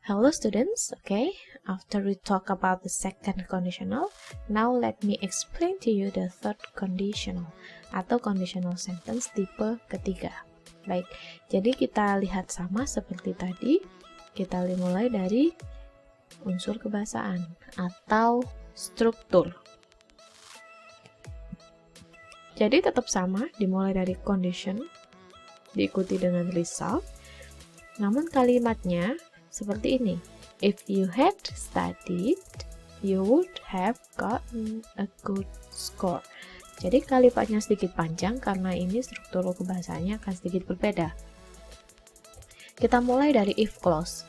Hello students, okay, after we talk about the second conditional, now let me explain to you the third conditional atau conditional sentence tipe ketiga. Baik, jadi kita lihat sama seperti tadi, kita mulai dari unsur kebahasaan atau struktur. Jadi tetap sama, dimulai dari condition, diikuti dengan result, namun kalimatnya seperti ini. If you had studied, you would have gotten a good score. Jadi kalimatnya sedikit panjang karena ini struktur kebahasaannya akan sedikit berbeda. Kita mulai dari if clause.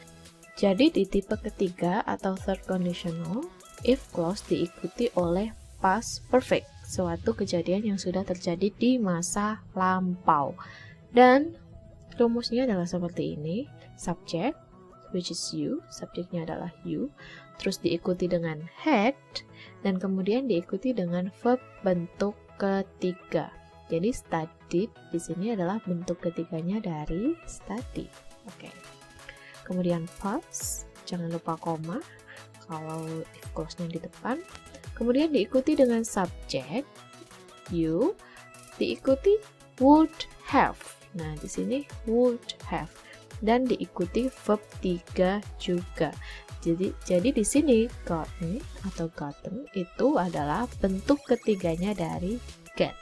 Jadi di tipe ketiga atau third conditional, if clause diikuti oleh past perfect, suatu kejadian yang sudah terjadi di masa lampau. Dan rumusnya adalah seperti ini. Subject, which is you, subjeknya adalah you, terus diikuti dengan had, dan kemudian diikuti dengan verb bentuk ketiga. Jadi studied di sini adalah bentuk ketiganya dari study. Oke. Kemudian pause, jangan lupa koma kalau if clause-nya di depan. Kemudian diikuti dengan subject you, diikuti would have. Nah, di sini would have. Dan diikuti verb 3 juga. Jadi di sini gotten atau gotten itu adalah bentuk ketiganya dari get.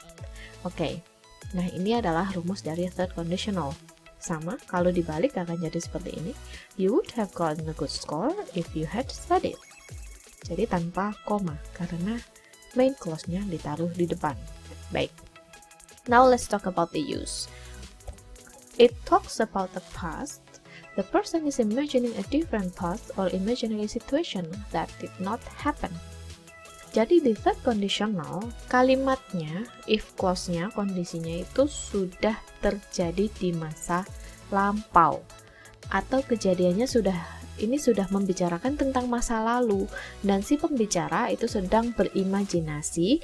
Oke. Nah, ini adalah rumus dari third conditional. Sama, kalau dibalik akan jadi seperti ini. You would have gotten a good score if you had studied. Jadi tanpa koma karena main clause-nya ditaruh di depan. Baik. Now let's talk about the use. It talks about the past. The person is imagining a different past or imaginary situation that did not happen. Jadi di third conditional, kalimatnya, if clause-nya, kondisinya itu sudah terjadi di masa lampau. Atau kejadiannya sudah membicarakan tentang masa lalu. Dan si pembicara itu sedang berimajinasi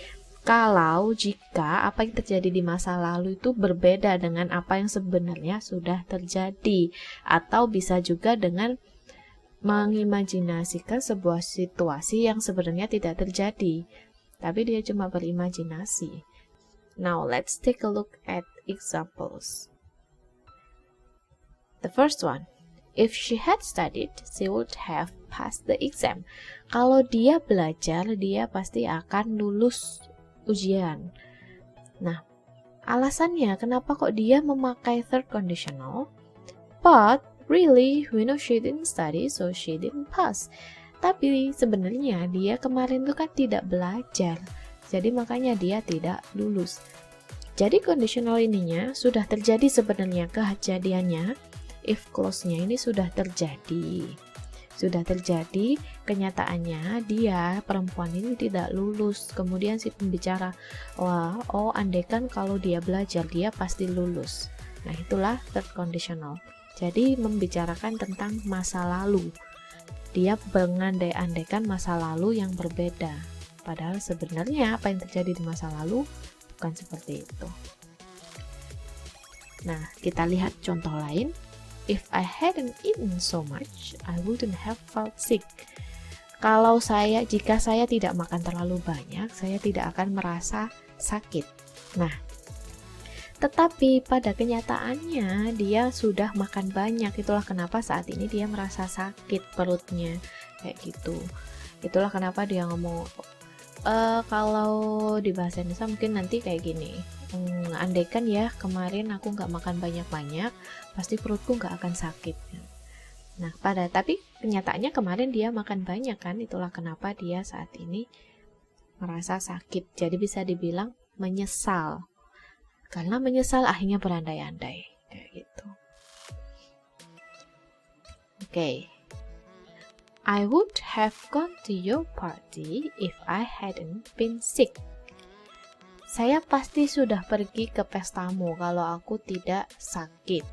kalau jika apa yang terjadi di masa lalu itu berbeda dengan apa yang sebenarnya sudah terjadi, atau bisa juga dengan mengimajinasikan sebuah situasi yang sebenarnya tidak terjadi, tapi dia cuma berimajinasi. Now let's take a look at examples. The first one, if she had studied, she would have passed the exam. Kalau dia belajar, dia pasti akan lulus ujian. Nah, alasannya kenapa kok dia memakai third conditional? But really, we know she didn't study, so she didn't pass. Tapi sebenarnya dia kemarin tuh kan tidak belajar, jadi makanya dia tidak lulus. Jadi conditional ininya sudah terjadi sebenarnya kejadiannya. If clause-nya ini sudah terjadi. Sudah terjadi, kenyataannya dia, perempuan ini tidak lulus. Kemudian si pembicara, andaikan kalau dia belajar, dia pasti lulus. Nah, itulah third conditional. Jadi membicarakan tentang masa lalu. Dia mengandai-andaikan masa lalu yang berbeda. Padahal sebenarnya apa yang terjadi di masa lalu bukan seperti itu. Nah, kita lihat contoh lain. If I hadn't eaten so much, I wouldn't have felt sick. Jika saya tidak makan terlalu banyak, saya tidak akan merasa sakit. Nah, tetapi pada kenyataannya dia sudah makan banyak. Itulah kenapa saat ini dia merasa sakit perutnya, kayak gitu. Itulah kenapa dia ngomong, kalau di bahasa Indonesia mungkin nanti kayak gini. Andaikan ya kemarin aku nggak makan banyak-banyak, pasti perutku nggak akan sakit. Nah, tapi kenyataannya kemarin dia makan banyak kan, itulah kenapa dia saat ini merasa sakit. Jadi bisa dibilang menyesal. Karena menyesal akhirnya berandai-andai, kayak gitu. Oke. I would have gone to your party if I hadn't been sick. Saya pasti sudah pergi ke pestamu kalau aku tidak sakit.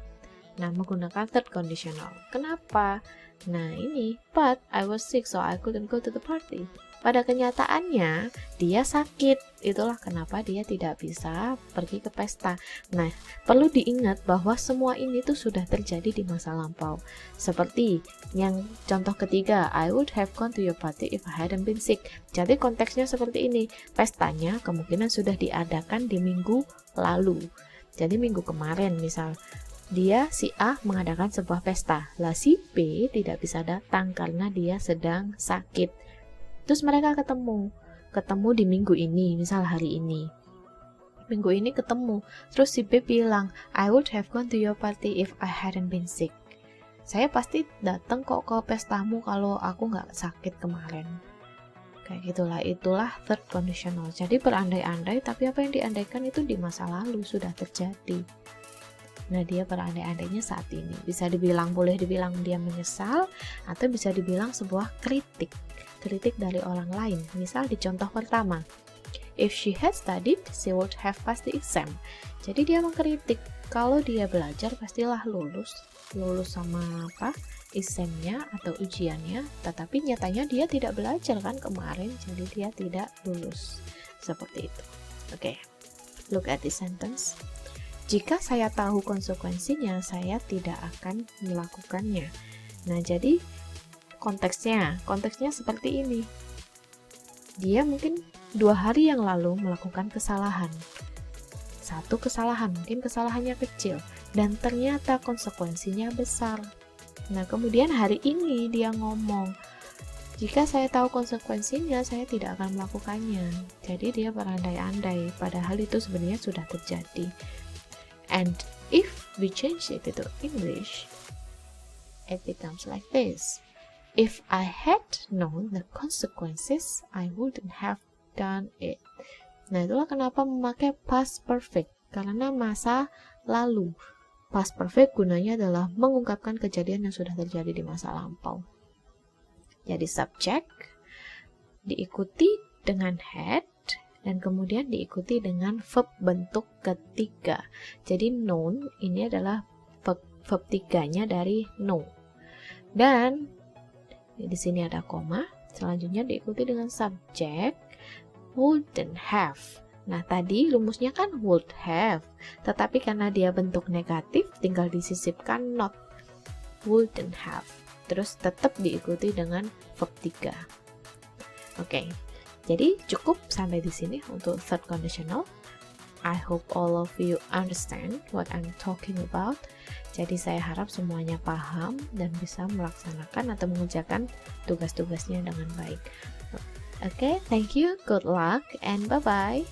Nah, menggunakan third conditional. Kenapa? Nah, ini, but I was sick so I couldn't go to the party. pada kenyataannya dia sakit. Itulah kenapa dia tidak bisa pergi ke pesta. Nah, perlu diingat bahwa semua ini tuh sudah terjadi di masa lampau. Seperti yang contoh ketiga, I would have gone to your party if I hadn't been sick. Jadi konteksnya seperti ini, pestanya kemungkinan sudah diadakan di minggu lalu. Jadi minggu kemarin misal, dia si A mengadakan sebuah pesta, lah si B tidak bisa datang karena dia sedang sakit. Terus mereka ketemu di minggu ini, misal hari ini. Minggu ini ketemu, terus si B bilang, I would have gone to your party if I hadn't been sick. Saya pasti datang kok ke pestamu kalau aku nggak sakit kemarin. Kayak gitulah, itulah third conditional. Jadi berandai-andai, tapi apa yang diandaikan itu di masa lalu sudah terjadi. Nah, dia berandai-andainya saat ini. Bisa dibilang, boleh dibilang dia menyesal, atau bisa dibilang sebuah kritik dari orang lain. Misal di contoh pertama, if she had studied, she would have passed the exam. Jadi dia mengkritik, kalau dia belajar pastilah lulus sama examnya atau ujiannya, tetapi nyatanya dia tidak belajar kan kemarin, jadi dia tidak lulus. Seperti itu. Oke, look at this sentence. Jika saya tahu konsekuensinya, saya tidak akan melakukannya. Nah, jadi konteksnya seperti ini. Dia mungkin 2 hari yang lalu melakukan kesalahan. Satu kesalahan, mungkin kesalahannya kecil, dan ternyata konsekuensinya besar. Nah, kemudian hari ini dia ngomong, jika saya tahu konsekuensinya, saya tidak akan melakukannya. Jadi dia berandai-andai, padahal itu sebenarnya sudah terjadi. And if we change it to English, it becomes like this. If I had known the consequences, I wouldn't have done it. Nah, itulah kenapa memakai past perfect, karena masa lalu. Past perfect gunanya adalah mengungkapkan kejadian yang sudah terjadi di masa lampau. Jadi subject diikuti dengan had, dan kemudian diikuti dengan verb bentuk ketiga. Jadi known ini adalah verb tiganya dari know. Dan di sini ada koma, selanjutnya diikuti dengan subject wouldn't have. Nah, tadi rumusnya kan would have, tetapi karena dia bentuk negatif tinggal disisipkan not, wouldn't have. Terus tetap diikuti dengan verb 3. Oke. Jadi cukup sampai di sini untuk third conditional. I hope all of you understand what I'm talking about. Jadi saya harap semuanya paham dan bisa melaksanakan atau mengerjakan tugas-tugasnya dengan baik. Oke, thank you, good luck, and bye-bye.